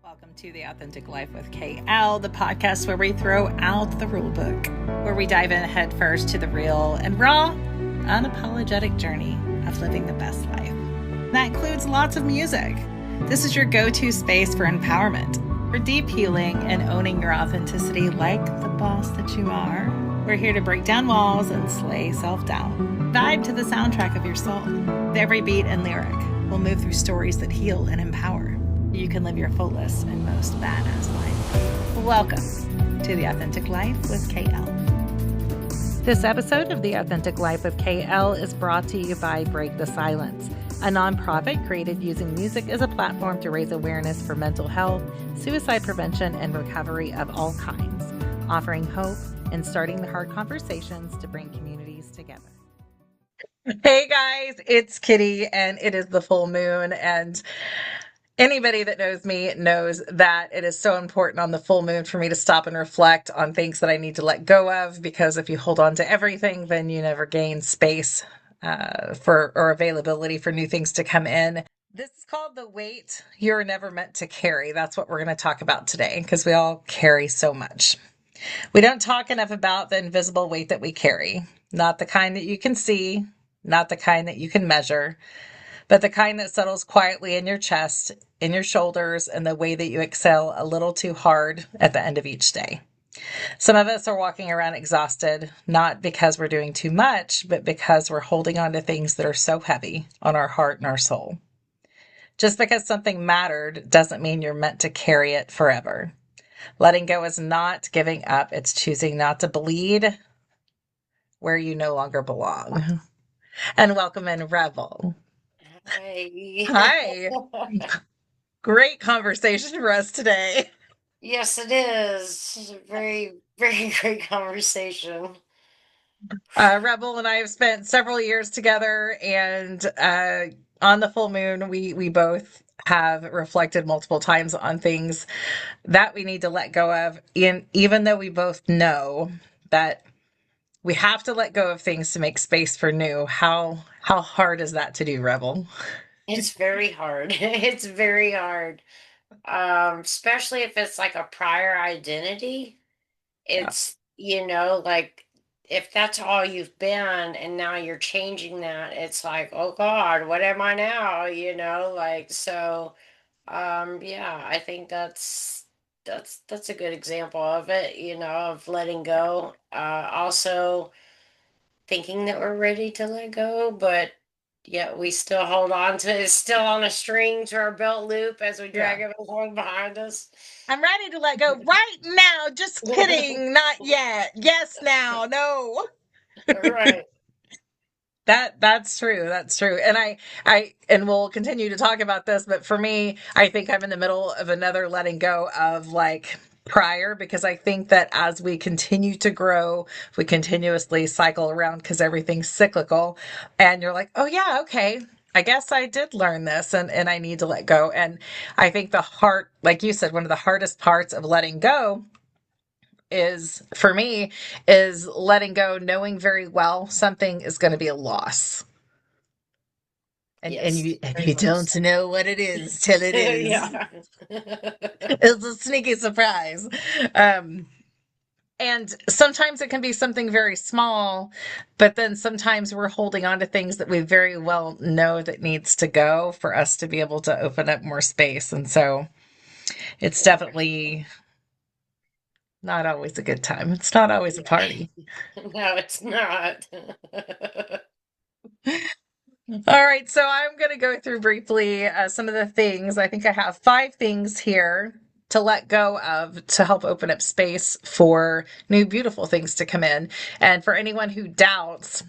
Welcome to The Authentic Life with KL, the podcast where we throw out the rule book, where we dive in head first to the real and raw, unapologetic journey of living the best life. That includes lots of music. This is your go-to space for empowerment, for deep healing and owning your authenticity like the boss that you are. We're here to break down walls and slay self-doubt. Vibe to the soundtrack of your soul. With every beat and lyric, we'll move through stories that heal and empower. You can live your fullest and most badass life. Welcome to The Authentic Life with KL. This episode of The Authentic Life with KL is brought to you by Break the Silence, a nonprofit created using music as a platform to raise awareness for mental health, suicide prevention, and recovery of all kinds, offering hope and starting the hard conversations to bring communities together. Hey guys, it's Kitty, and it is the full moon, and anybody that knows me knows that it is so important on the full moon for me to stop and reflect on things that I need to let go of, because if you hold on to everything, then you never gain space or availability for new things to come in. This is called the weight you're never meant to carry. That's what we're going to talk about today, because we all carry so much. We don't talk enough about the invisible weight that we carry, not the kind that you can see, not the kind that you can measure, but the kind that settles quietly in your chest, in your shoulders, and the way that you exhale a little too hard at the end of each day. Some of us are walking around exhausted, not because we're doing too much, but because we're holding on to things that are so heavy on our heart and our soul. Just because something mattered doesn't mean you're meant to carry it forever. Letting go is not giving up. It's choosing not to bleed where you no longer belong. And welcome in, Rebel. Hi. Great conversation for us today. Yes, it is. Very, very great conversation. Rebel and I have spent several years together, and on the full moon, we both have reflected multiple times on things that we need to let go of. And even though we both know that we have to let go of things to make space for new, how hard is that to do, Rebel? It's very hard. It's very hard. Especially if it's like a prior identity. Yeah. Like if that's all you've been and now you're changing that, it's like, oh God, what am I now? Yeah, I think that's a good example of it, of letting go. Also thinking that we're ready to let go, but yet we still hold on to it. It's still on a string to our belt loop as we Yeah. drag it along behind us. I'm ready to let go right now. Just kidding. Not yet. Yes, now. No. Right. That's true. That's true. And and we'll continue to talk about this, but for me, I think I'm in the middle of another letting go of like prior, because I think that as we continue to grow, we continuously cycle around because everything's cyclical. And you're like, oh yeah, okay. I guess I did learn this, and I need to let go. And I think the heart, like you said, one of the hardest parts of letting go is for me is letting go, knowing very well something is going to be a loss, and Yes, and very you much don't so. know what it is till it is. Yeah. It's a sneaky surprise. um and sometimes it can be something very small, but then sometimes we're holding on to things that we very well know that needs to go for us to be able to open up more space. And so it's definitely not always a good time. It's not always a party. No, it's not. All right, so I'm going to go through briefly some of the things. I think I have 5 things here to let go of to help open up space for new, beautiful things to come in. And for anyone who doubts,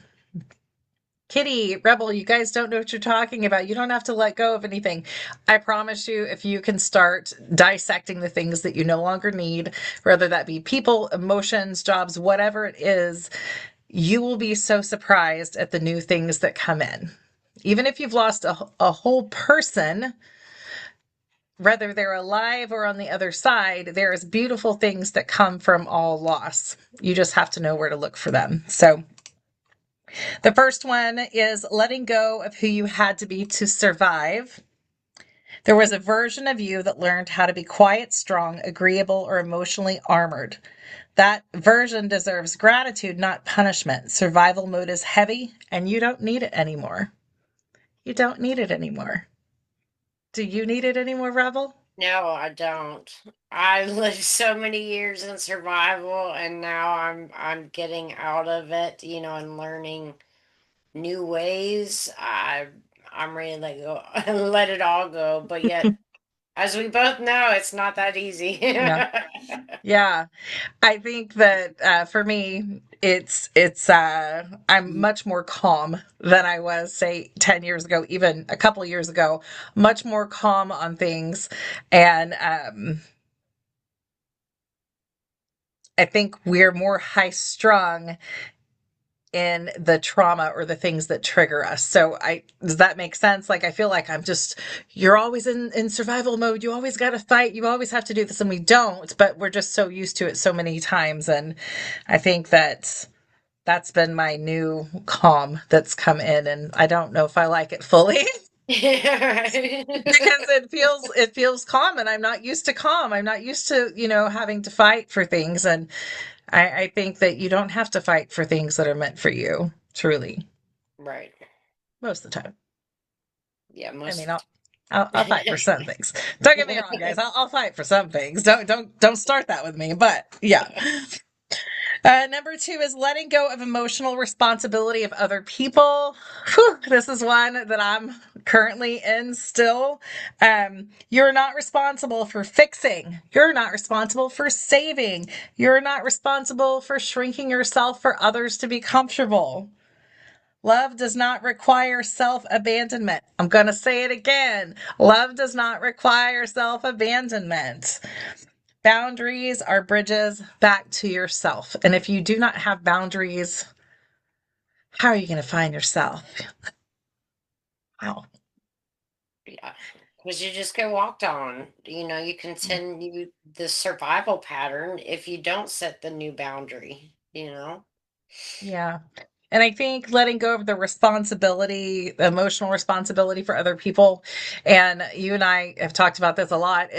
Kitty, Rebel, you guys don't know what you're talking about. You don't have to let go of anything. I promise you, if you can start dissecting the things that you no longer need, whether that be people, emotions, jobs, whatever it is, you will be so surprised at the new things that come in. Even if you've lost a whole person, whether they're alive or on the other side, there's beautiful things that come from all loss. You just have to know where to look for them. So the first one is letting go of who you had to be to survive. There was a version of you that learned how to be quiet, strong, agreeable, or emotionally armored. That version deserves gratitude, not punishment. Survival mode is heavy, and you don't need it anymore. You don't need it anymore. Do you need it anymore, Rebel? No, I don't. I lived so many years in survival, and now I'm getting out of it, and learning new ways. I'm ready to let go let it all go. But yet, as we both know, it's not that easy. Yeah. Yeah. I think that for me, it's I'm much more calm than I was, say, 10 years ago, even a couple of years ago, much more calm on things. And I think we're more high strung in the trauma or the things that trigger us. So does that make sense? Like I feel like you're always in survival mode. You always got to fight. You always have to do this, and we don't, but we're just so used to it so many times. And I think that's been my new calm that's come in, and I don't know if I like it fully. Because it feels calm, and I'm not used to calm. I'm not used to, having to fight for things. And I think that you don't have to fight for things that are meant for you, truly, Right. most of the time. Yeah, I most mean, of I'll fight for some the things. Don't get me wrong, guys. I'll fight for some things. Don't start that with me. But yeah. Number two is letting go of emotional responsibility of other people. Whew, this is one that I'm currently in still. You're not responsible for fixing. You're not responsible for saving. You're not responsible for shrinking yourself for others to be comfortable. Love does not require self abandonment. I'm going to say it again. Love does not require self abandonment. Boundaries are bridges back to yourself. And if you do not have boundaries, how are you going to find yourself? Wow. Yeah, because you just get walked on. You continue the survival pattern if you don't set the new boundary. Yeah. And I think letting go of the responsibility, the emotional responsibility for other people, and you and I have talked about this a lot.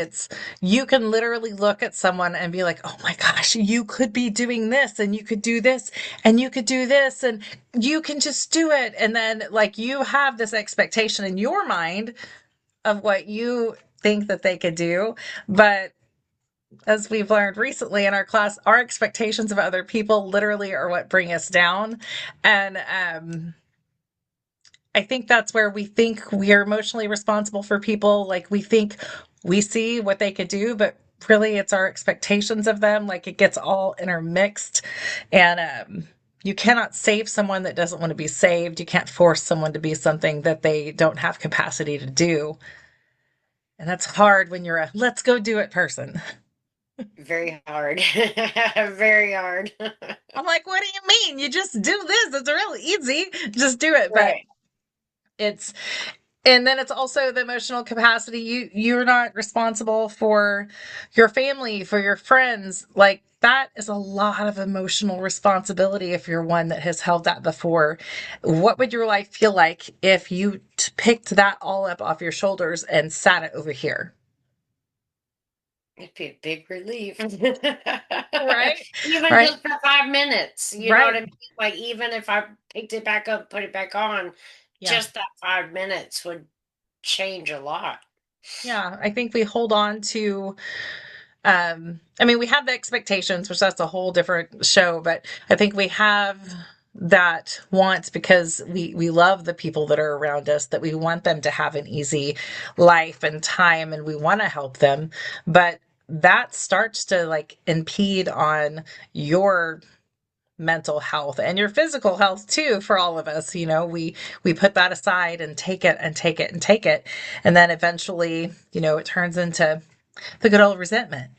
You can literally look at someone and be like, oh my gosh, you could be doing this, and you could do this, and you could do this, and you can just do it. And then, like, you have this expectation in your mind of what you think that they could do. But as we've learned recently in our class, our expectations of other people literally are what bring us down. And I think that's where we think we are emotionally responsible for people. Like we think we see what they could do, but really it's our expectations of them. Like it gets all intermixed. And you cannot save someone that doesn't want to be saved. You can't force someone to be something that they don't have capacity to do. And that's hard when you're a let's go do it person. Very hard. Very hard. I'm like, what do you mean? You just do this. It's really easy. Just do it. But Right. it's and then it's also the emotional capacity. You're not responsible for your family, for your friends. Like that is a lot of emotional responsibility if you're one that has held that before. What would your life feel like if you picked that all up off your shoulders and sat it over here? It'd be a big relief. Right? Even Right? just for 5 minutes, you know what I Right. mean? Like even if I picked it back up, put it back on, Yeah. just that 5 minutes would change a lot. Yeah. I think we hold on to I mean we have the expectations, which that's a whole different show, but I think we have that want because we love the people that are around us, that we want them to have an easy life and time, and we want to help them. But that starts to like impede on your mental health and your physical health too. For all of us, we put that aside and take it and take it and take it, and then eventually, it turns into the good old resentment.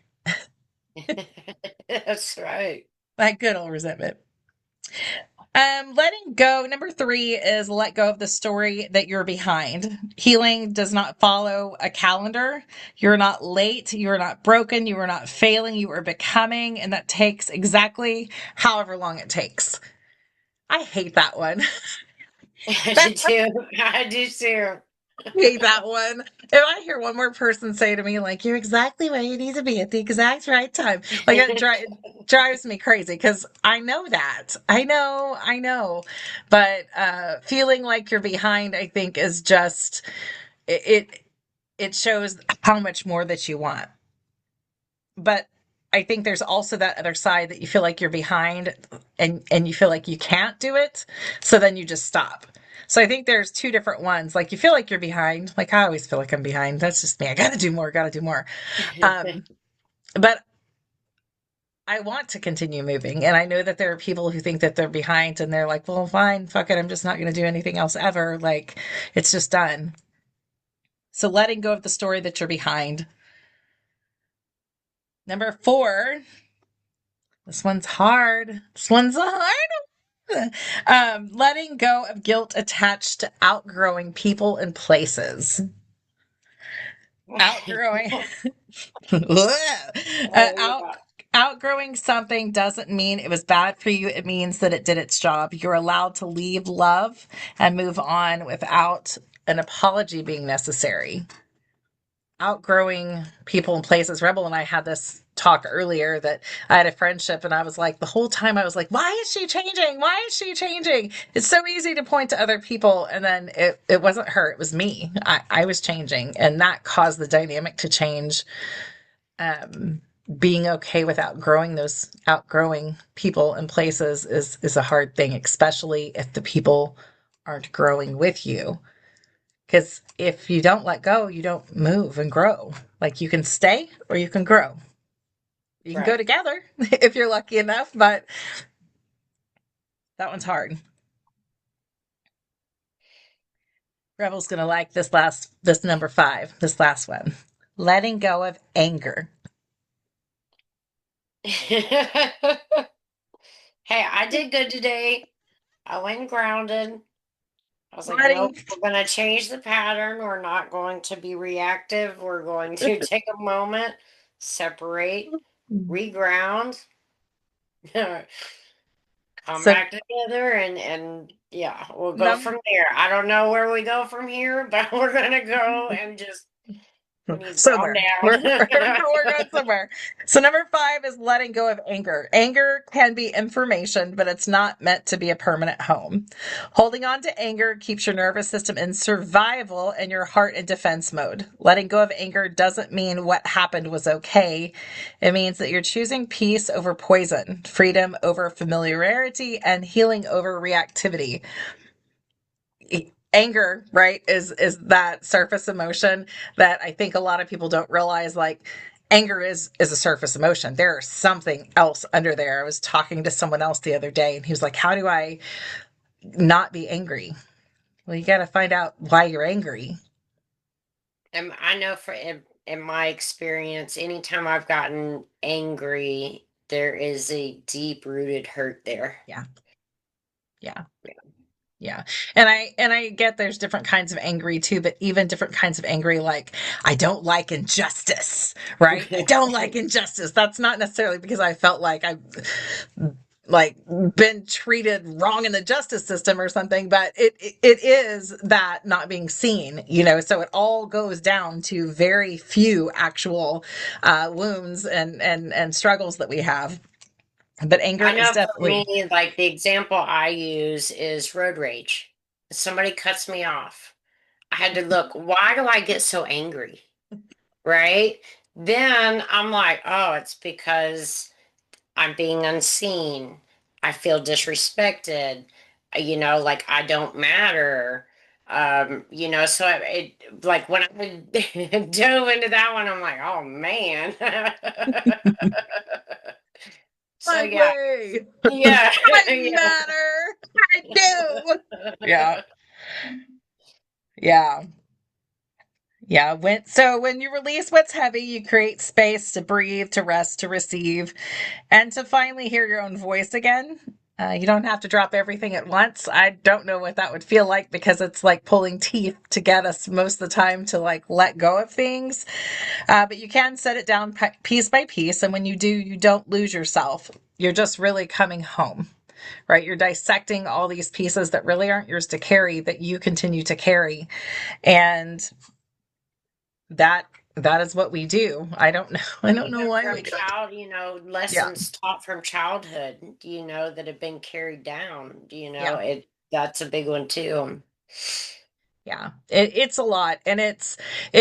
That's right. That good old resentment. Letting go. Number three is let go of the story that you're behind. Healing does not follow a calendar. You're not late. You're not broken. You are not failing. You are becoming. And that takes exactly however long it takes. I hate that one. I That do too. I do too. hate that one. If I hear one more person say to me, like, you're exactly where you need to be at the exact right time, like, drives me crazy because I know that. I know. But feeling like you're behind, I think, is just, it, it shows how much more that you want. But I think there's also that other side that you feel like you're behind and you feel like you can't do it. So then you just stop. So I think there's two different ones. Like you feel like you're behind. Like I always feel like I'm behind. That's just me. I gotta do more, gotta do more. But I want to continue moving. And I know that there are people who think that they're behind and they're like, well, fine, fuck it. I'm just not gonna do anything else ever. Like it's just done. So letting go of the story that you're behind. Number 4, this one's hard. This one's a hard. Letting go of guilt attached to outgrowing people and places. Outgrowing, Oh, out, yeah. outgrowing something doesn't mean it was bad for you. It means that it did its job. You're allowed to leave love and move on without an apology being necessary. Outgrowing people and places. Rebel and I had this talk earlier that I had a friendship and I was like, the whole time I was like, why is she changing? Why is she changing? It's so easy to point to other people. And then it wasn't her, it was me. I was changing. And that caused the dynamic to change. Um, being okay with outgrowing people and places is a hard thing, especially if the people aren't growing with you. Because if you don't let go, you don't move and grow. Like you can stay or you can grow. You can go Right. together if you're lucky enough, but that one's hard. Rebel's gonna like this number 5, this last one. Letting go of anger. Hey, I did good today. I went grounded. I was like, nope, Letting we're going to change the pattern. We're not going to be reactive. We're going to take a moment, separate, reground, come so back together, and yeah, we'll go num from there. I don't know where we go from here, but we're going to go and just, we need to calm somewhere. down. We're going somewhere. So number 5 is letting go of anger. Anger can be information, but it's not meant to be a permanent home. Holding on to anger keeps your nervous system in survival and your heart in defense mode. Letting go of anger doesn't mean what happened was okay. It means that you're choosing peace over poison, freedom over familiarity, and healing over reactivity. Anger, right, is that surface emotion that I think a lot of people don't realize. Like anger is a surface emotion. There's something else under there. I was talking to someone else the other day and he was like, how do I not be angry? Well, you got to find out why you're angry. And I know in my experience, anytime I've gotten angry, there is a deep rooted hurt there. Yeah. Yeah. Yeah. And I get there's different kinds of angry too, but even different kinds of angry, like I don't like injustice, right? I don't like injustice. That's not necessarily because I felt like I like been treated wrong in the justice system or something, but it is that not being seen, so it all goes down to very few actual wounds and struggles that we have. But anger I is know for definitely me, like the example I use is road rage. If somebody cuts me off, I had to look, why do I get so angry? Right? Then I'm like, oh, it's because I'm being unseen. I feel disrespected. Like I don't matter. So like when I dove into that one, I'm like, oh man. So my yeah, way. yeah, I yeah. matter. I do. Yeah. Yeah. Yeah. When you release what's heavy, you create space to breathe, to rest, to receive, and to finally hear your own voice again. You don't have to drop everything at once. I don't know what that would feel like because it's like pulling teeth to get us most of the time to like let go of things. But you can set it down piece by piece. And when you do, you don't lose yourself. You're just really coming home. right? You're dissecting all these pieces that really aren't yours to carry that you continue to carry. And that that is what we do. I don't know. I don't know Even why we from do it. Yeah. lessons taught from childhood, that have been carried down, Yeah. that's a big one too. Yeah, it's a lot, and it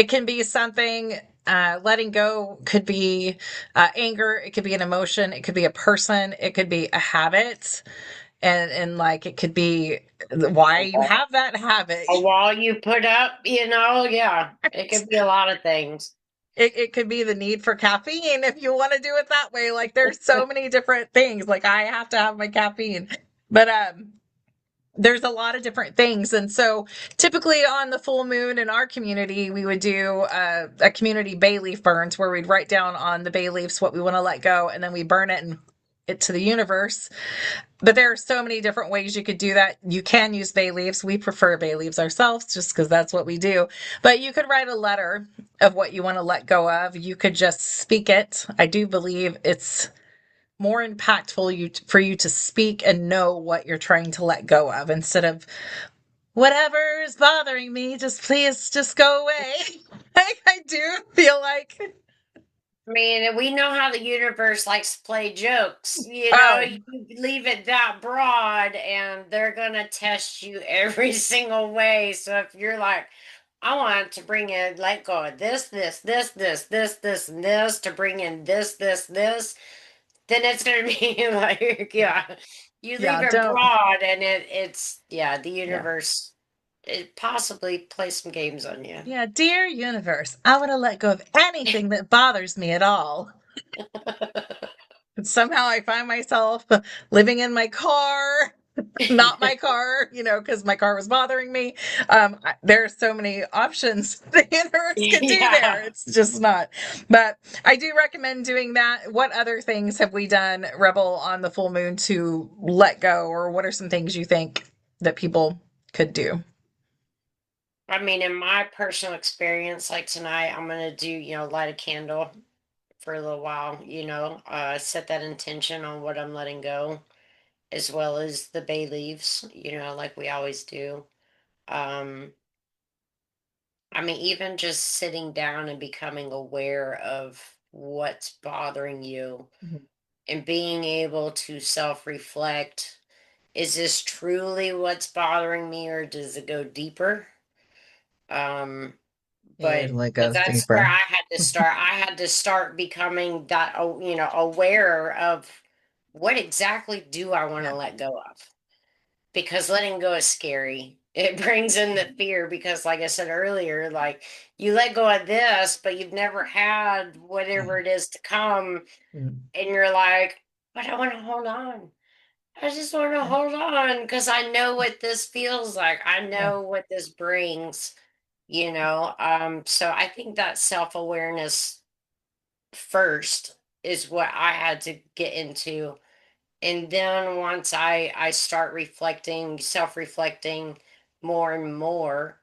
can be something. Letting go could be anger. It could be an emotion. It could be a person. It could be a habit, and like it could be why you have that habit. A wall you put up, yeah, it could be a lot of things. It could be the need for caffeine if you want to do it that way. Like there's so many different things. Like I have to have my caffeine, but there's a lot of different things. And so typically on the full moon in our community, we would do a community bay leaf burns where we'd write down on the bay leaves what we want to let go, and then we burn it and it to the universe. But there are so many different ways you could do that. You can use bay leaves. We prefer bay leaves ourselves just because that's what we do. But you could write a letter of what you want to let go of. You could just speak it. I do believe it's more impactful for you to speak and know what you're trying to let go of instead of whatever is bothering me, just please just go away. I do feel like, I mean, we know how the universe likes to play jokes. oh, You leave it that broad, and they're going to test you every single way. So if you're like, I want to bring in, let go of this, and this to bring in this, then it's going to be like, yeah, you leave yeah, it don't, broad, and yeah, the yeah. universe, it possibly plays some games on you. Yeah, dear universe, I want to let go of anything that bothers me at all. And somehow I find myself living in my car, not my car, because my car was bothering me. There are so many options the universe can do there. Yeah. It's just not. But I do recommend doing that. What other things have we done, Rebel, on the full moon to let go, or what are some things you think that people could do? I mean, in my personal experience, like tonight, I'm gonna do, light a candle for a little while, set that intention on what I'm letting go, as well as the bay leaves, like we always do. Um, I mean, even just sitting down and becoming aware of what's bothering you Mhm. and being able to self-reflect. Is this truly what's bothering me, or does it go deeper? Um, It but really but goes that's where deeper. I had to start. I had to start becoming that, aware of what exactly do I want Yeah. to let go of, because letting go is scary. It brings in the fear because, like I said earlier, like you let go of this, but you've never had Yeah. whatever it is to come, Mm. and you're like, but I want to hold on. I just want to Yeah. hold on because I know what this feels like. I Yeah. know what this brings, so I think that self-awareness first is what I had to get into. And then once I start reflecting, self-reflecting more and more,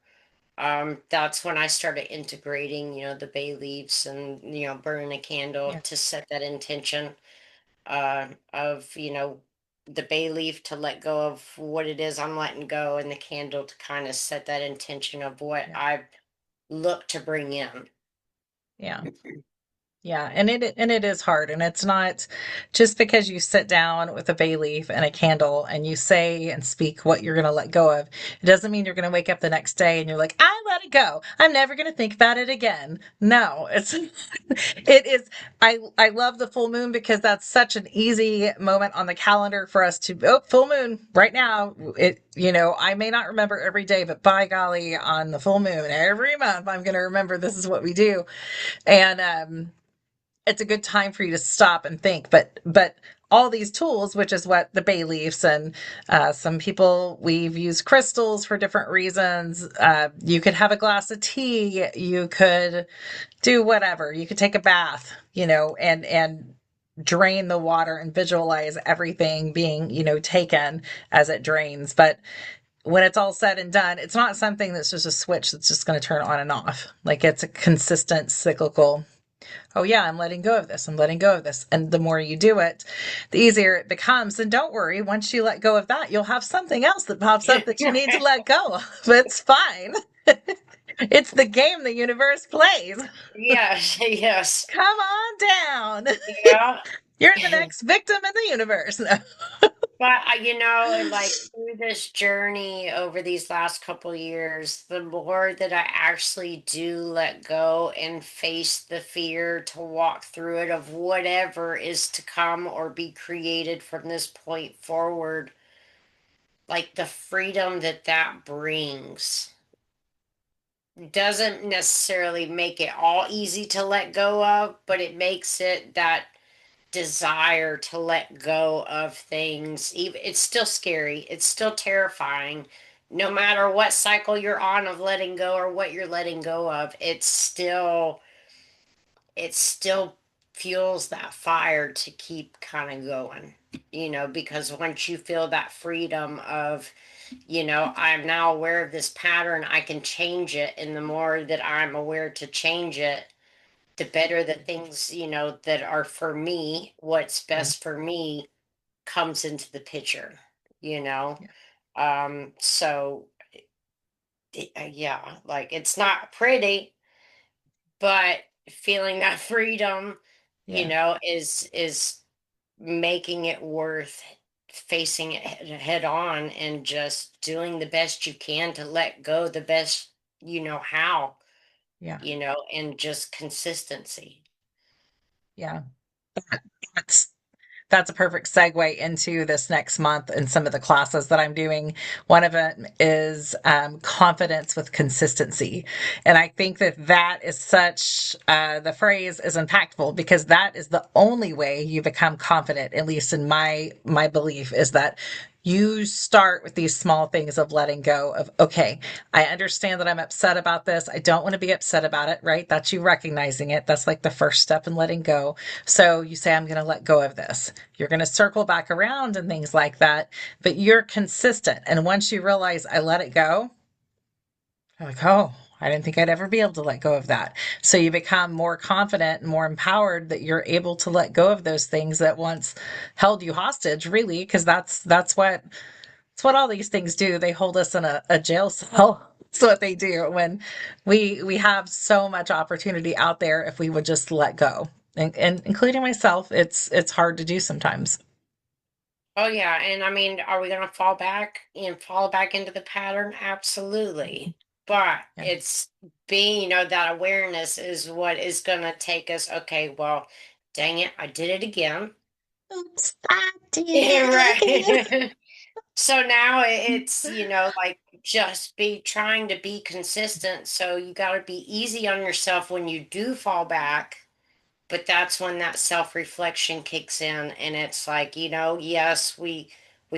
that's when I started integrating, the bay leaves and, burning a candle Yeah. to set that intention, of, the bay leaf to let go of what it is I'm letting go, and the candle to kind of set that intention of what Yeah. I look to bring in. Yeah. Yeah, and it is hard, and it's not just because you sit down with a bay leaf and a candle and you say and speak what you're going to let go of. It doesn't mean you're going to wake up the next day and you're like, I let it go. I'm never going to think about it again. No, it's it is. I love the full moon because that's such an easy moment on the calendar for us to full moon right now. I may not remember every day, but by golly, on the full moon every month, I'm going to remember this is what we do, and it's a good time for you to stop and think. But all these tools, which is what the bay leaves and some people, we've used crystals for different reasons. You could have a glass of tea. You could do whatever. You could take a bath, and drain the water and visualize everything being, taken as it drains. But when it's all said and done, it's not something that's just a switch that's just going to turn on and off. Like it's a consistent cyclical. Oh, yeah, I'm letting go of this. I'm letting go of this. And the more you do it, the easier it becomes. And don't worry, once you let go of that, you'll have something else that pops up that you need to let go of. It's fine. It's the game the universe plays. Yes, yes. Come on down. Yeah. You're the next victim in the universe. But like through this journey over these last couple years, the more that I actually do let go and face the fear to walk through it of whatever is to come or be created from this point forward, like the freedom that that brings doesn't necessarily make it all easy to let go of, but it makes it that desire to let go of things. Even it's still scary, it's still terrifying. No matter what cycle you're on of letting go or what you're letting go of, it still fuels that fire to keep kind of going. Because once you feel that freedom of, I'm now aware of this pattern, I can change it, and the more that I'm aware to change it, the better the things, that are for me, what's Yeah, best for me comes into the picture, you know? yeah, So yeah, like it's not pretty, but feeling that freedom, yeah, is making it worth facing it head on and just doing the best you can to let go the best how, yeah, and just consistency. yeah. That's That's a perfect segue into this next month and some of the classes that I'm doing. One of them is confidence with consistency. And I think that that is the phrase is impactful because that is the only way you become confident, at least in my belief, is that you start with these small things of letting go of, okay, I understand that I'm upset about this. I don't want to be upset about it, right? That's you recognizing it. That's like the first step in letting go. So you say, I'm going to let go of this. You're going to circle back around and things like that, but you're consistent. And once you realize I let it go, you're like, oh, I didn't think I'd ever be able to let go of that. So you become more confident and more empowered that you're able to let go of those things that once held you hostage, really, because that's what all these things do. They hold us in a jail cell. That's what they do when we have so much opportunity out there if we would just let go. And including myself, it's hard to do sometimes. Oh yeah, and I mean, are we gonna fall back into the pattern? Absolutely. But Yeah. it's being, that awareness is what is gonna take us, okay, well, dang it, I did it again. Oops, I did it again. Right. So now it's, like just be trying to be consistent. So you gotta be easy on yourself when you do fall back, but that's when that self-reflection kicks in, and it's like, yes, we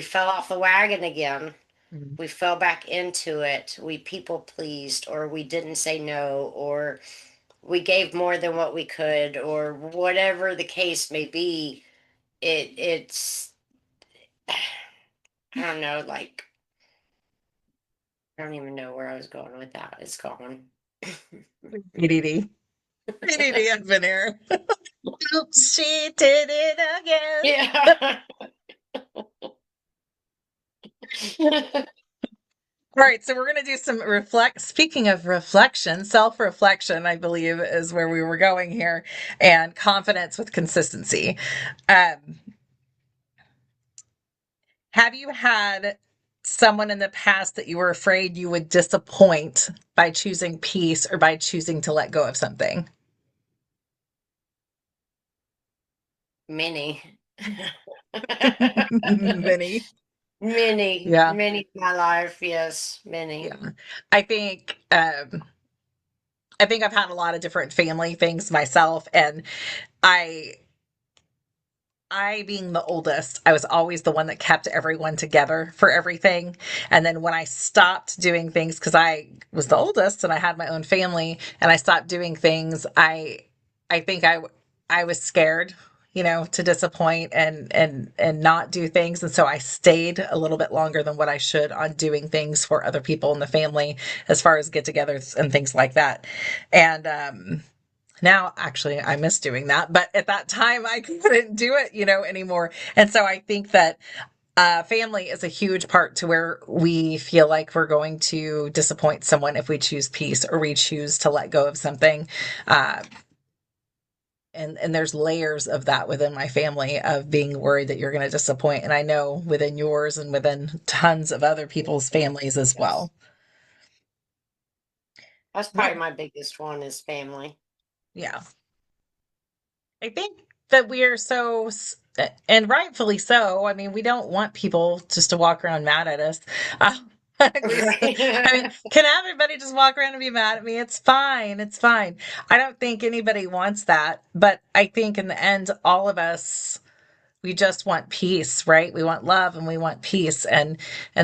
fell off the wagon again. Mhm. We fell back into it. We people pleased, or we didn't say no, or we gave more than what we could, or whatever the case may be. It's I don't know, like I don't even know where I was going with that. It's gone. PDD. PDD up in here. Oops, she did it again. Yeah. All right, so we're going to do some reflect. Speaking of reflection, self reflection, I believe, is where we were going here, and confidence with consistency. Um, have you had someone in the past that you were afraid you would disappoint by choosing peace or by choosing to let go of something? Many. Many. Many, Yeah. many in my life. Yes, many. Yeah. I think um I think I've had a lot of different family things myself and I I, being the oldest, I was always the one that kept everyone together for everything. And then when I stopped doing things, because I was the oldest and I had my own family, and I stopped doing things, I think I was scared, to disappoint and not do things, and so I stayed a little bit longer than what I should on doing things for other people in the family, as far as get-togethers and things like that, and Now, actually, I miss doing that, but at that time I couldn't do it, anymore. And so I think that family is a huge part to where we feel like we're going to disappoint someone if we choose peace or we choose to let go of something. Uh, and there's layers of that within my family of being worried that you're going to disappoint. And I know within yours and within tons of other people's families as Yes. well. That's What? probably my biggest one is family. Yeah. I think that we are and rightfully so. I mean, we don't want people just to walk around mad at us. Uh, I mean, Right. can everybody just walk around and be mad at me? It's fine. It's fine. I don't think anybody wants that. But I think in the end, all of us, we just want peace, right? We want love and we want peace. And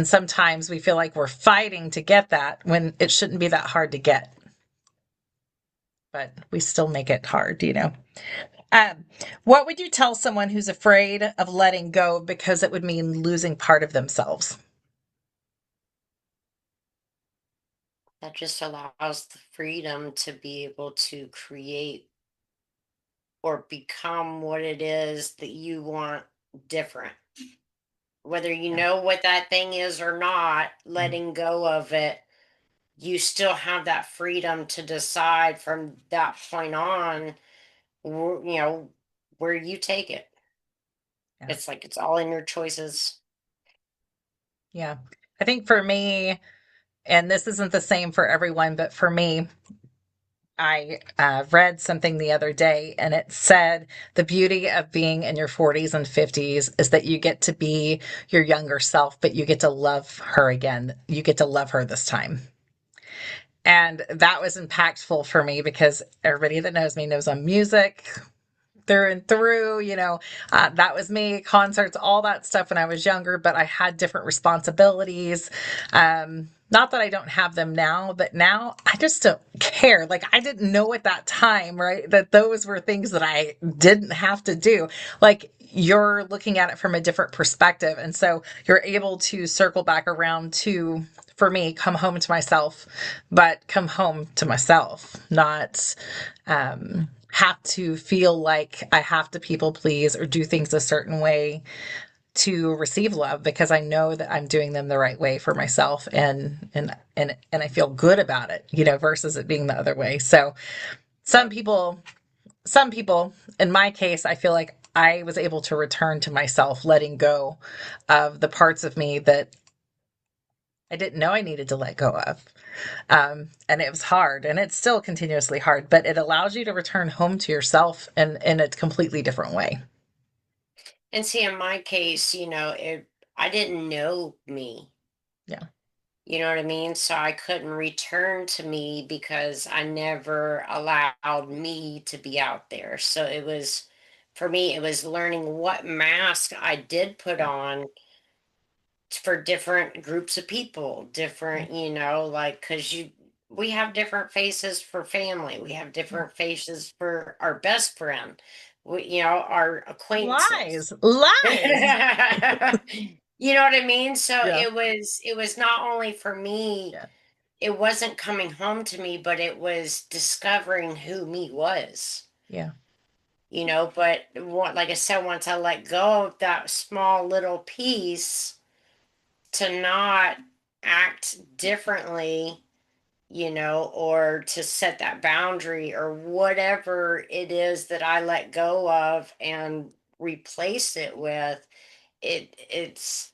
sometimes we feel like we're fighting to get that when it shouldn't be that hard to get. But we still make it hard. Um, what would you tell someone who's afraid of letting go because it would mean losing part of themselves? That just allows the freedom to be able to create or become what it is that you want different. Whether you Yeah. know what that thing is or not, Mm. letting go of it, you still have that freedom to decide from that point on, where you take it. Yeah. It's like it's all in your choices. Yeah. I think for me, and this isn't the same for everyone, but for me, I read something the other day and it said the beauty of being in your 40s and 50s is that you get to be your younger self, but you get to love her again. You get to love her this time. And that was impactful for me because everybody that knows me knows I'm music through and through. That was me, concerts, all that stuff when I was younger, but I had different responsibilities. Not that I don't have them now, but now I just don't care. Like, I didn't know at that time, right, that those were things that I didn't have to do. Like, you're looking at it from a different perspective. And so you're able to circle back around to, for me, come home to myself, but come home to myself, not have to feel like I have to people please or do things a certain way to receive love because I know that I'm doing them the right way for myself and I feel good about it, versus it being the other way. So some Yep. people some people in my case, I feel like I was able to return to myself, letting go of the parts of me that I didn't know I needed to let go of. And it was hard and it's still continuously hard, but it allows you to return home to yourself in a completely different way. And see, in my case, I didn't know me. Yeah. You know what I mean? So I couldn't return to me because I never allowed me to be out there. So for me, it was learning what mask I did put Yeah. on for different groups of people, Yeah. different, like, because we have different faces for family, we have Yeah. different faces for our best friend, our acquaintances. Lies. Lies. You know what I mean? So Yeah. it was not only for me, Yeah. it wasn't coming home to me, but it was discovering who me was. Yeah. But like I said, once I let go of that small little piece, to not act differently, or to set that boundary or whatever it is that I let go of and replace it with,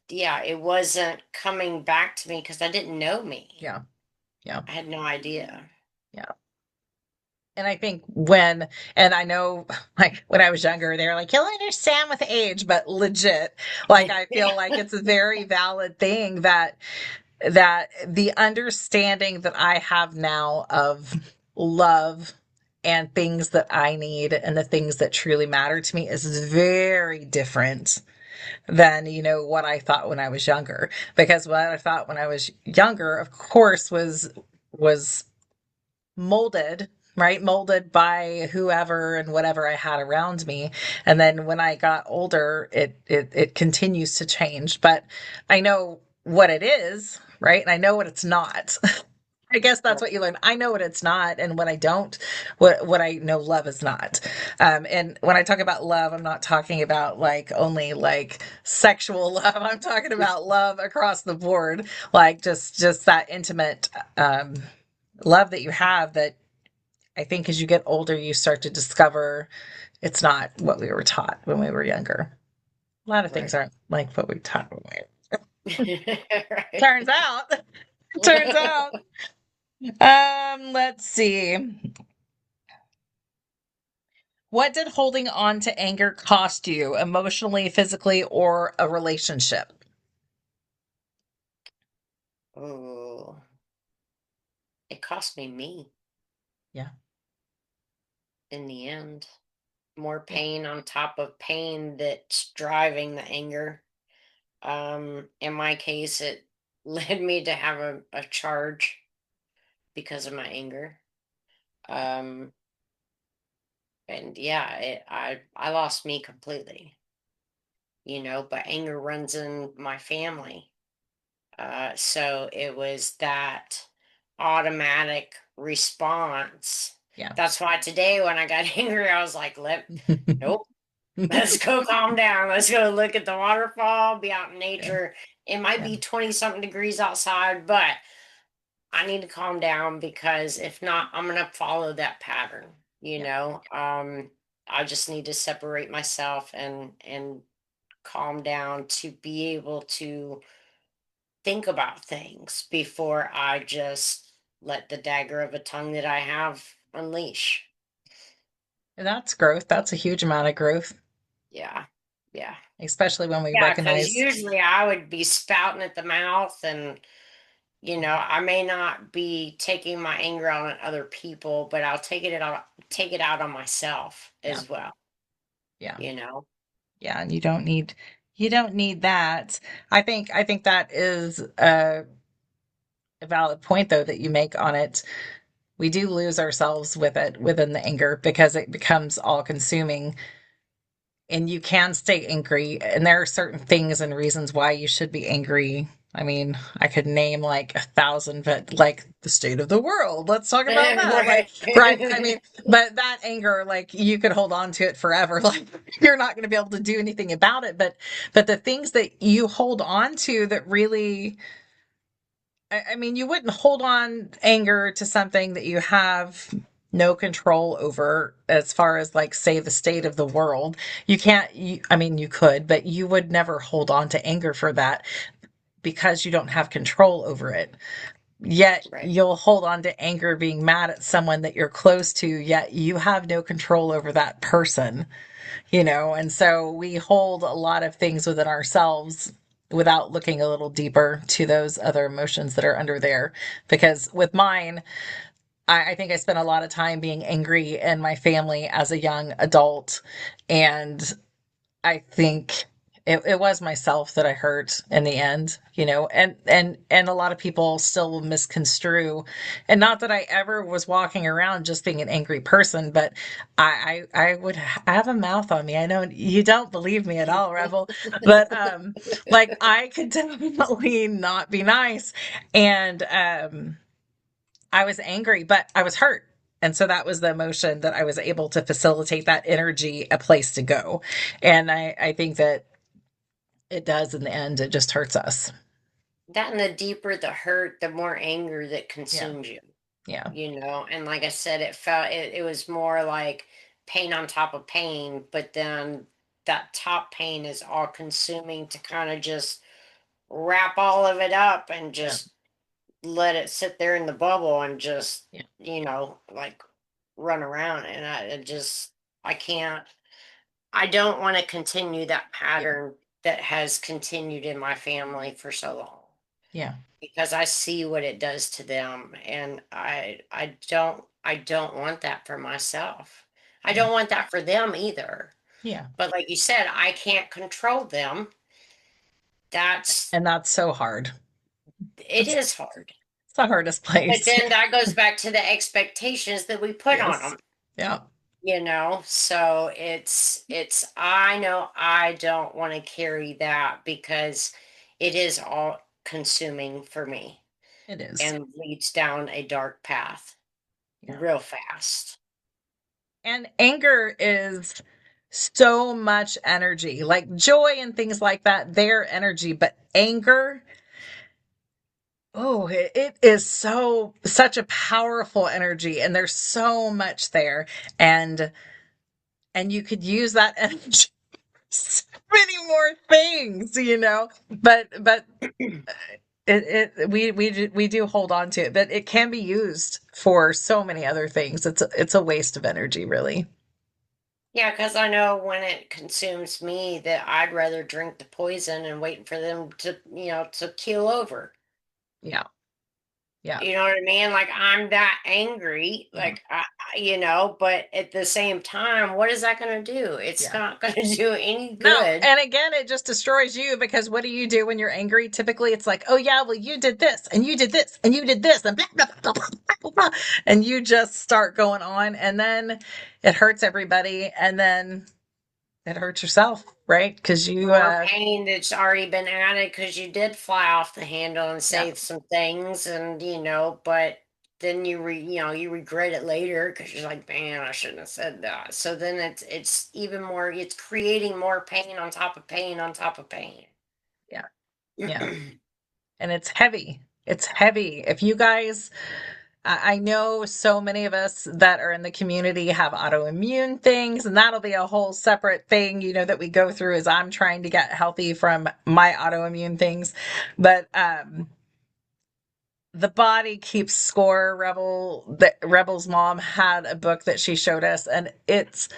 yeah, it wasn't coming back to me because I didn't know me. Yeah. Yeah. I had no idea. Yeah. And I think and I know, like, when I was younger, they were like, you'll understand with age, but legit, like, I feel like it's a very valid thing that the understanding that I have now of love and things that I need and the things that truly matter to me is very different than, what I thought when I was younger. Because what I thought when I was younger, of course, was molded, right? Molded by whoever and whatever I had around me. And then when I got older, it continues to change. But I know what it is, right? And I know what it's not. I guess that's what you learn. I know what it's not, and when I don't, what I know love is not. And when I talk about love, I'm not talking about like only like sexual love. I'm talking about love across the board, like just that intimate um, love that you have. That I think as you get older, you start to discover it's not what we were taught when we were younger. A lot of things Right. aren't like what we taught when Right. turns out. Turns out. Let's see. What did holding on to anger cost you emotionally, physically, or a relationship? Oh, it cost me Yeah. in the end. More Yeah. pain on top of pain that's driving the anger. In my case, it led me to have a charge because of my anger. Um, and yeah, I lost me completely, but anger runs in my family. So it was that automatic response. Yeah. That's why today when I got angry, I was like, nope, let's go calm down. Let's go look at the waterfall, be out in Yeah. nature. It might Yeah. be 20 something degrees outside, but I need to calm down because if not, I'm going to follow that pattern, you Yeah. know? I just need to separate myself and calm down to be able to think about things before I just let the dagger of a tongue that I have unleash. That's growth. That's a huge amount of growth, Yeah. Yeah. especially when we Yeah. Because recognize. usually I would be spouting at the mouth and, I may not be taking my anger out on other people, but I'll take it out on myself Yeah. as well, Yeah. you know? Yeah. And you don't need that. I think that is a valid point though that you make on it. We do lose ourselves with it within the anger because it becomes all consuming, and you can stay angry, and there are certain things and reasons why you should be angry. I mean, I could name like 1,000, but like the state of the world, let's talk about that. Like, Right. right, I mean, but that anger, like, you could hold on to it forever. Like, you're not going to be able to do anything about it. But the things that you hold on to that really, I mean, you wouldn't hold on anger to something that you have no control over, as far as like say the state of the world. You can't, I mean, you could, but you would never hold on to anger for that because you don't have control over it. Yet Right. you'll hold on to anger being mad at someone that you're close to, yet you have no control over that person, and so we hold a lot of things within ourselves without looking a little deeper to those other emotions that are under there. Because with mine, I think I spent a lot of time being angry in my family as a young adult. And I think it was myself that I hurt in the end, and a lot of people still will misconstrue. And not that I ever was walking around just being an angry person, but I have a mouth on me. I know you don't believe me at all, Rebel, but like I could definitely not be nice. And I was angry, but I was hurt. And so that was the emotion that I was able to facilitate that energy, a place to go. And I think that it does in the end, it just hurts us. That and the deeper the hurt, the more anger that Yeah. consumes you. Yeah. And like I said, it was more like pain on top of pain, but then that top pain is all consuming to kind of just wrap all of it up and Yeah. just let it sit there in the bubble and just Yeah. like run around. And I can't, I don't want to continue that Yeah. pattern that has continued in my family for so long Yeah. because I see what it does to them, and I don't want that for myself. I Yeah. don't want that for them either. Yeah. But like you said, I can't control them. That's And that's so hard. it It's, is hard. it's the hardest But place. then that goes back to the expectations that we put on Yes. them, Yeah. so it's I know I don't want to carry that because it is all consuming for me. It is. and leads down a dark path Yeah. real fast. And anger is so much energy. Like joy and things like that, they're energy, but anger, oh, it is such a powerful energy, and there's so much there. And you could use that energy so many more things, but we do hold on to it, but it can be used for so many other things. It's a waste of energy, really. Yeah, because I know when it consumes me that I'd rather drink the poison and wait for them to, to keel over. Yeah. Yeah. You know what I mean? Like I'm that angry, Yeah. like but at the same time, what is that going to do? It's Yeah. not going to do any No, good. and again, it just destroys you, because what do you do when you're angry? Typically, it's like, oh yeah, well you did this and you did this and you did this and blah, blah, blah, blah, blah, blah, and you just start going on, and then it hurts everybody, and then it hurts yourself, right? Because you, More pain that's already been added because you did fly off the handle and yeah, say some things, and but then you regret it later because you're like, man, I shouldn't have said that. So then it's even more. It's creating more pain on top of pain on top of pain. yeah, yeah, and it's heavy. It's heavy. If you guys, I know so many of us that are in the community have autoimmune things, and that'll be a whole separate thing, that we go through as I'm trying to get healthy from my autoimmune things. But the body keeps score. Rebel's mom had a book that she showed us, and it's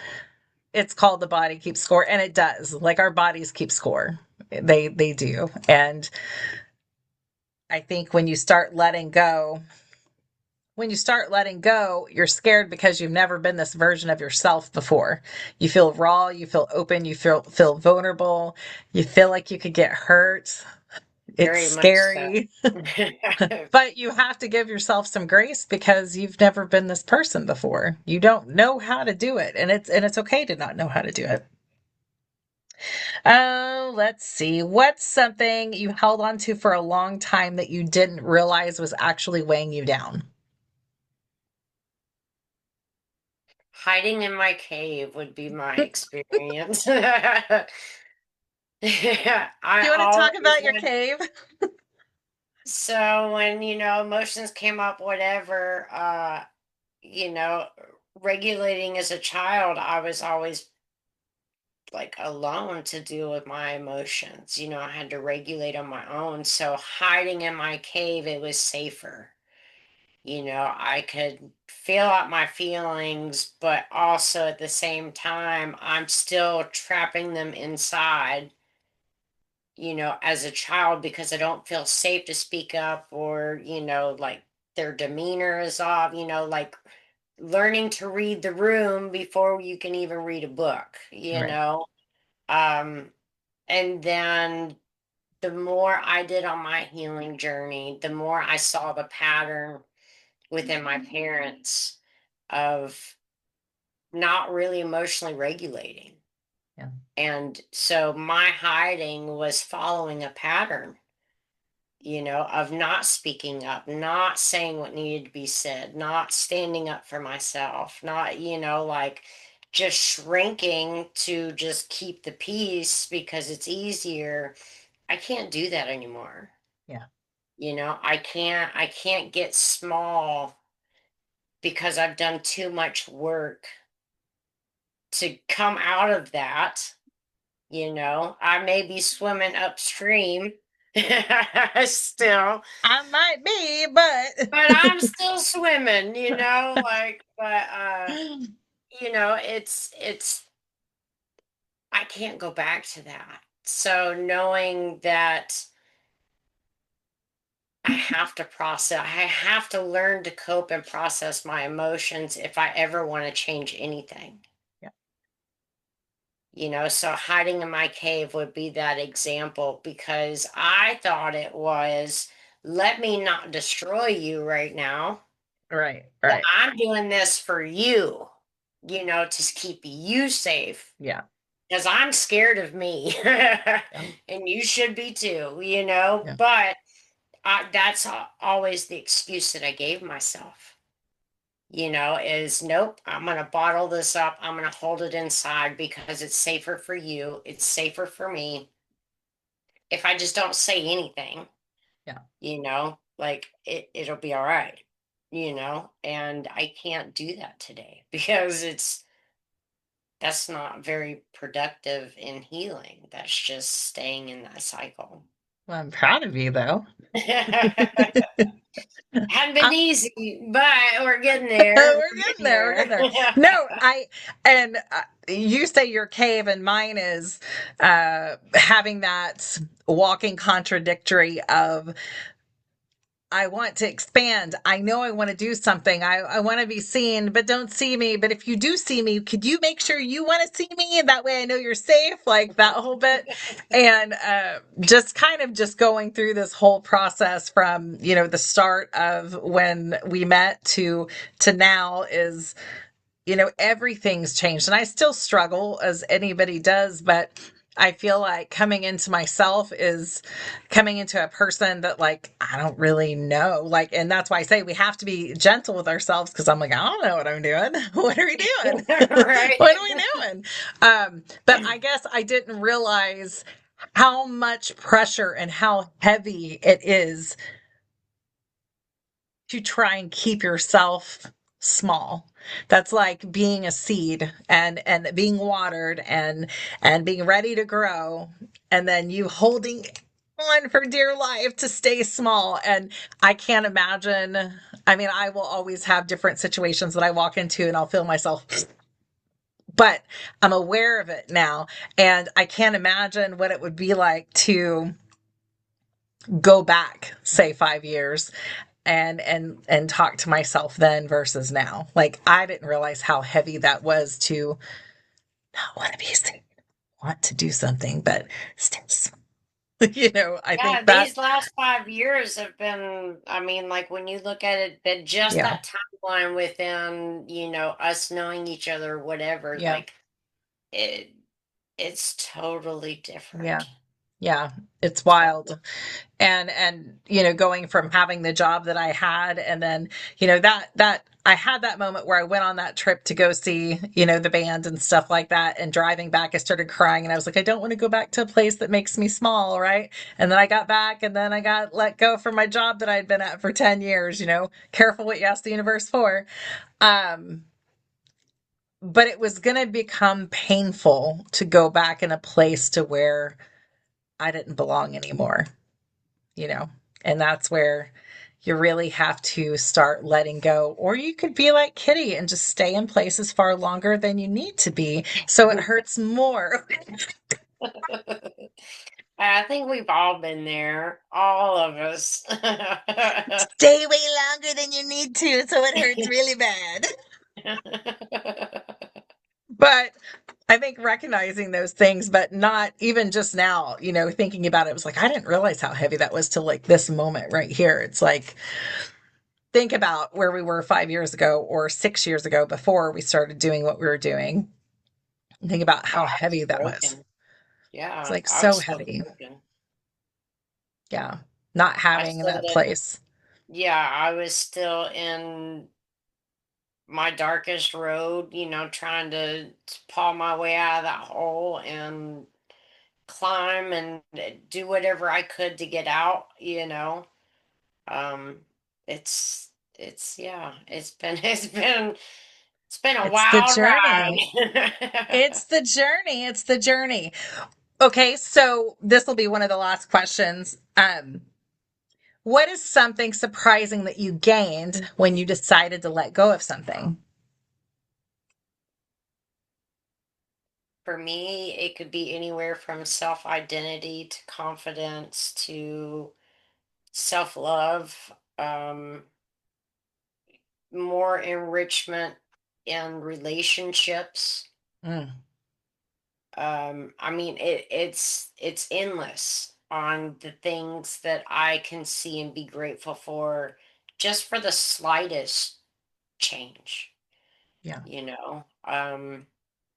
called The Body Keeps Score, and it does. Like our bodies keep score. They do. And I think when you start letting go, you're scared because you've never been this version of yourself before. You feel raw, you feel open, you feel vulnerable, you feel like you could get hurt. It's Very much so. scary, but you have to give yourself some grace because you've never been this person before. You don't know how to do it, and it's okay to not know how to do it. Oh, let's see. What's something you held on to for a long time that you didn't realize was actually weighing you down? Hiding in my cave would be my Do experience. I you want to talk always about your had. cave? So when, emotions came up, whatever, you know, regulating as a child, I was always like alone to deal with my emotions. I had to regulate on my own. So hiding in my cave, it was safer. I could feel out my feelings, but also at the same time, I'm still trapping them inside, as a child because I don't feel safe to speak up or, like their demeanor is off, like learning to read the room before you can even read a book, Right. Um, and then the more I did on my healing journey, the more I saw the pattern within my parents of not really emotionally regulating. Yeah. And so my hiding was following a pattern, of not speaking up, not saying what needed to be said, not standing up for myself, not, like just shrinking to just keep the peace because it's easier. I can't do that anymore. Yeah. I can't get small because I've done too much work to come out of that. I may be swimming upstream still, I might be, but but I'm still swimming, like, but it's I can't go back to that. So knowing that I have to process, I have to learn to cope and process my emotions if I ever want to change anything. yeah. So hiding in my cave would be that example because I thought it was, let me not destroy you right now. Right. That Right. I'm doing this for you, to keep you safe Yeah. because I'm scared of me. Yeah. And you should be too, Yeah. but that's always the excuse that I gave myself. Is nope, I'm going to bottle this up. I'm going to hold it inside because it's safer for you. It's safer for me. If I just don't say anything, Yeah. like it'll be all right, and I can't do that today because that's not very productive in healing. That's just staying in that cycle. Well, I'm proud of you, though. Hadn't been easy, but we're getting there. We're We're getting getting there. We're there. getting there. No, and you say your cave, and mine is having that walking contradictory of I want to expand. I know I want to do something. I want to be seen, but don't see me. But if you do see me, could you make sure you want to see me? And that way I know you're safe, like that whole bit. And just kind of just going through this whole process from, the start of when we met to now is, everything's changed. And I still struggle as anybody does, but I feel like coming into myself is coming into a person that like I don't really know. Like, and that's why I say we have to be gentle with ourselves because I'm like, I don't know what I'm doing. What are we doing? What are we Right. doing? But I guess I didn't realize how much pressure and how heavy it is to try and keep yourself small. That's like being a seed and being watered and being ready to grow, and then you holding on for dear life to stay small. And I can't imagine. I mean, I will always have different situations that I walk into and I'll feel myself, but I'm aware of it now, and I can't imagine what it would be like to go back, say 5 years, and talk to myself then versus now. Like I didn't realize how heavy that was to not want to be seen, want to do something, but still, I Yeah, think that, these last 5 years have been, I mean, like when you look at it, that just yeah, that timeline within, us knowing each other, whatever, yeah, like it it's totally yeah, different. yeah. It's Totally. wild. And going from having the job that I had, and then that I had that moment where I went on that trip to go see the band and stuff like that, and driving back I started crying and I was like, I don't want to go back to a place that makes me small, right? And then I got back and then I got let go from my job that I'd been at for 10 years. Careful what you ask the universe for. um but it was going to become painful to go back in a place to where I didn't belong anymore, you know, and that's where you really have to start letting go. Or you could be like Kitty and just stay in places far longer than you need to be. So it hurts more. I think we've all been there, all of us. Stay way longer than you need to. So it hurts really bad. But I think recognizing those things, but not even just now, thinking about it, it was like, I didn't realize how heavy that was till like this moment right here. It's like, think about where we were 5 years ago or 6 years ago before we started doing what we were doing. Think about Oh, how I was heavy that was. broken. It's Yeah, like I was so still heavy. broken. Yeah. Not I having still that didn't. place. Yeah, I was still in my darkest road, trying to paw my way out of that hole and climb and do whatever I could to get out. Um, yeah, it's been a It's the wild journey. ride. It's the journey. It's the journey. Okay, so this will be one of the last questions. What is something surprising that you gained when you decided to let go of something? For me, it could be anywhere from self-identity to confidence to self-love, more enrichment in relationships. Mm, I mean, it's endless on the things that I can see and be grateful for just for the slightest change, yeah. you know.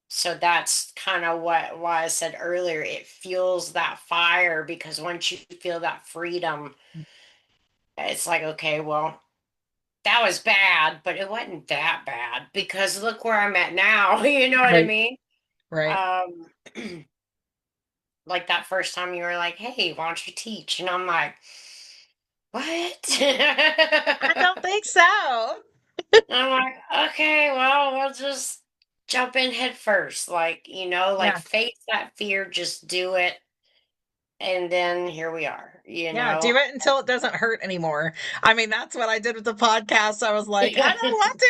So that's kind of why I said earlier it fuels that fire, because once you feel that freedom, it's like, okay, well, that was bad, but it wasn't that bad because look where I'm at now. You know what I Right. mean? Right. Like that first time you were like, hey, why don't you teach? And I'm like, what? I don't think so. I'm like, okay, well, we'll just jump in head first. Like, like Yeah. face that fear, just do it. And then here we are, you Yeah, do know? it until it doesn't hurt anymore. I mean, that's what I did with the podcast. I was like, I don't want to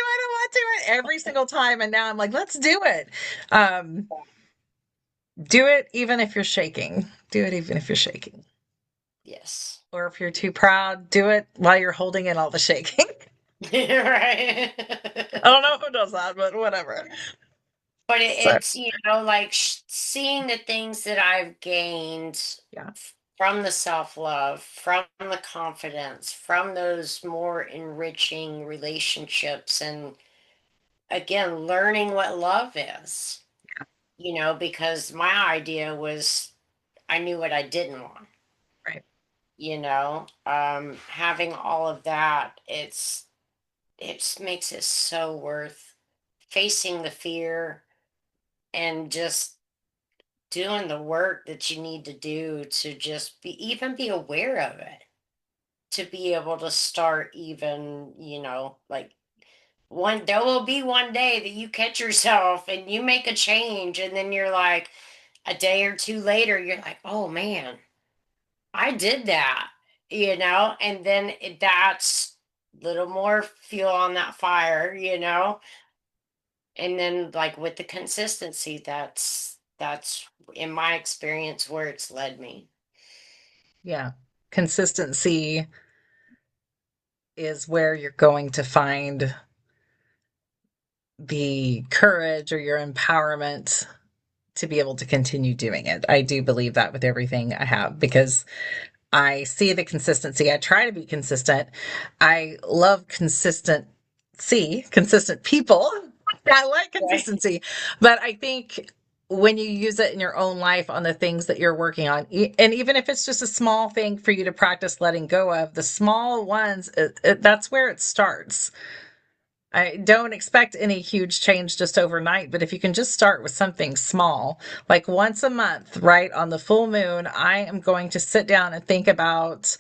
every single time. And now I'm like, let's do it. Um, do it even if you're shaking. Do it even if you're shaking. Yes. Or if you're too proud, do it while you're holding in all the shaking. Right. I don't know who does that, but whatever. But So, it's, like seeing the things that I've gained yeah. from the self love, from the confidence, from those more enriching relationships, and again, learning what love is, because my idea was I knew what I didn't want, Right. having all of that, it just makes it so worth facing the fear and just doing the work that you need to do to just be aware of it, to be able to start even, like there will be one day that you catch yourself and you make a change and then you're like a day or two later you're like, oh man, I did that, and then that's little more fuel on that fire, and then like with the consistency, that's in my experience where it's led me. Yeah. Consistency is where you're going to find the courage or your empowerment to be able to continue doing it. I do believe that with everything I have because I see the consistency. I try to be consistent. I love consistent people. I like Right. consistency, but I think when you use it in your own life on the things that you're working on, and even if it's just a small thing for you to practice letting go of, the small ones, that's where it starts. I don't expect any huge change just overnight, but if you can just start with something small, like once a month, right? On the full moon, I am going to sit down and think about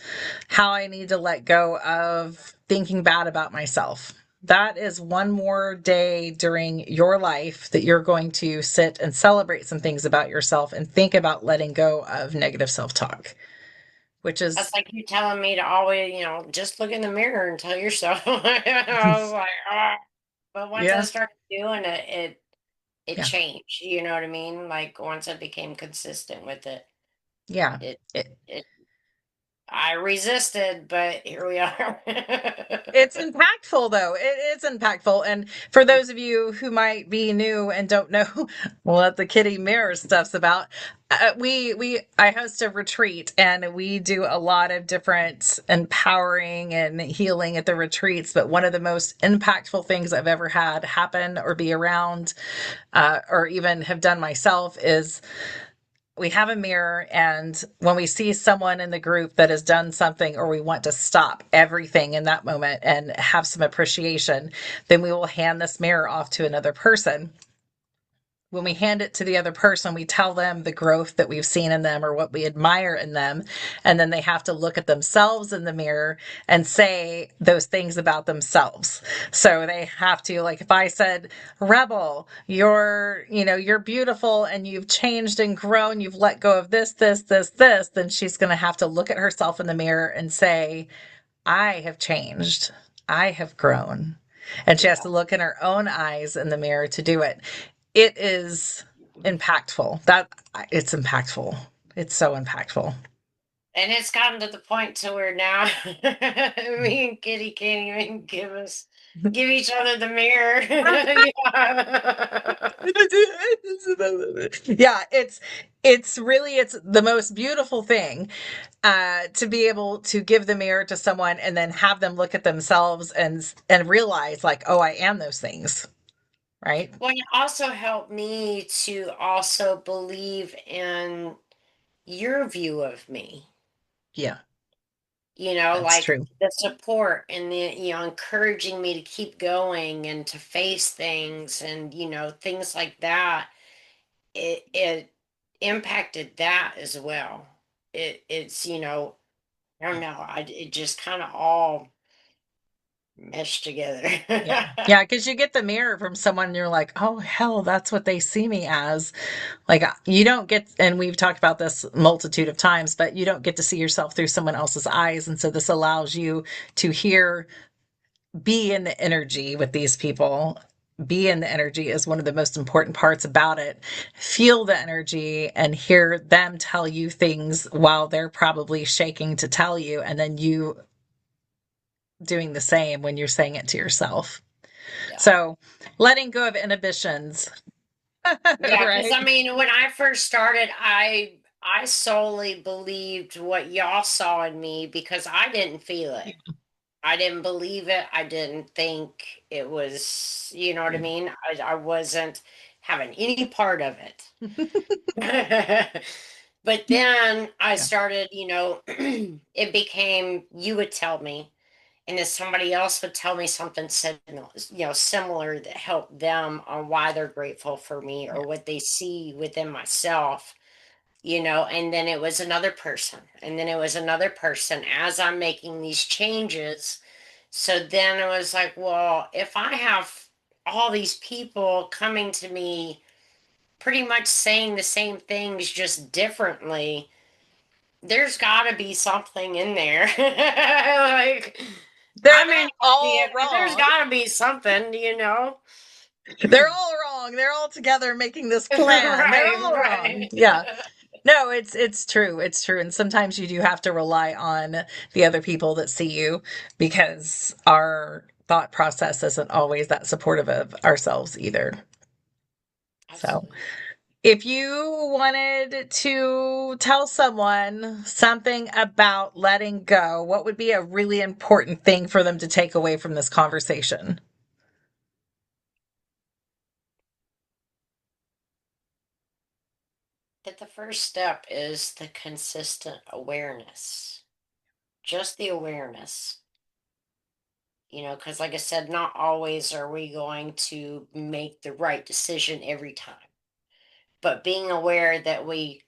how I need to let go of thinking bad about myself. That is one more day during your life that you're going to sit and celebrate some things about yourself and think about letting go of negative self talk, which That's is, like you telling me to always, just look in the mirror and tell yourself. I was like, ah. But once I yeah, started doing it, it yeah, changed. You know what I mean? Like once I became consistent with it, yeah. it It, it I resisted, but here we are. It's impactful though. It is impactful. And for those of you who might be new and don't know what the kitty mirror stuff's about, I host a retreat and we do a lot of different empowering and healing at the retreats. But one of the most impactful things I've ever had happen or be around, or even have done myself is we have a mirror, and when we see someone in the group that has done something or we want to stop everything in that moment and have some appreciation, then we will hand this mirror off to another person. When we hand it to the other person, we tell them the growth that we've seen in them or what we admire in them. And then they have to look at themselves in the mirror and say those things about themselves. So they have to, like, if I said, Rebel, you're beautiful and you've changed and grown, you've let go of this, then she's going to have to look at herself in the mirror and say, I have changed. I have grown. And she has Yeah. to look in her own eyes in the mirror to do it. It is impactful. That it's impactful. It's so impactful. And it's gotten to the point to where now me and Kitty can't even give each other the mirror. Yeah. Yeah, it's the most beautiful thing to be able to give the mirror to someone and then have them look at themselves and realize like, oh, I am those things, right? Well, it also helped me to also believe in your view of me. Yeah. That's like true. the support and the, encouraging me to keep going and to face things and, things like that. It impacted that as well. It's, I don't know, it just kind of all meshed together. Yeah. Yeah, because you get the mirror from someone and you're like, oh, hell, that's what they see me as. Like, you don't get, and we've talked about this multitude of times, but you don't get to see yourself through someone else's eyes. And so this allows you to hear, be in the energy with these people. Be in the energy is one of the most important parts about it. Feel the energy and hear them tell you things while they're probably shaking to tell you, and then you doing the same when you're saying it to yourself. Yeah. So letting go of inhibitions, Yeah, because right? I mean, when I first started, I solely believed what y'all saw in me because I didn't feel it. I didn't believe it. I didn't think it was, you know what I mean? I wasn't having any part of it. But then I Yeah. started, it became you would tell me, and then somebody else would tell me something similar that helped them on why they're grateful for me Yeah. or what they see within myself, and then it was another person, and then it was another person as I'm making these changes. So then it was like, well, if I have all these people coming to me pretty much saying the same things just differently, there's got to be something in there. Like, I may They're not see all it, but there's wrong. got to be something. They're all wrong. They're all together making this plan. They're Right, all wrong. right. Yeah. No, it's true. It's true. And sometimes you do have to rely on the other people that see you because our thought process isn't always that supportive of ourselves either. So, Absolutely. if you wanted to tell someone something about letting go, what would be a really important thing for them to take away from this conversation? That the first step is the consistent awareness, just the awareness. Because like I said, not always are we going to make the right decision every time. But being aware that we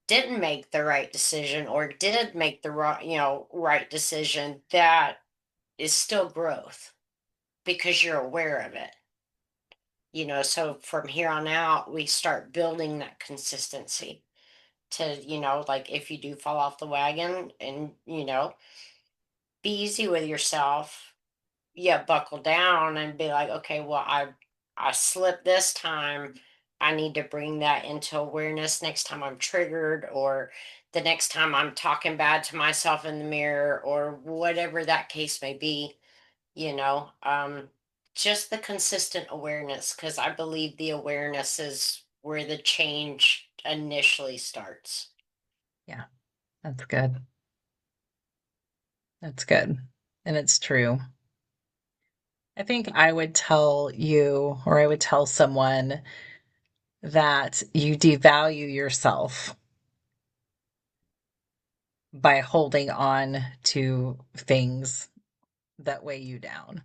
didn't make the right decision or did make the right decision, that is still growth because you're aware of it. So from here on out, we start building that consistency to, like if you do fall off the wagon and, be easy with yourself. Yeah, buckle down and be like, okay, well, I slipped this time. I need to bring that into awareness next time I'm triggered, or the next time I'm talking bad to myself in the mirror, or whatever that case may be, you know. Just the consistent awareness, because I believe the awareness is where the change initially starts. Yeah, that's good. That's good. And it's true. I think I would tell you, or I would tell someone that you devalue yourself by holding on to things that weigh you down.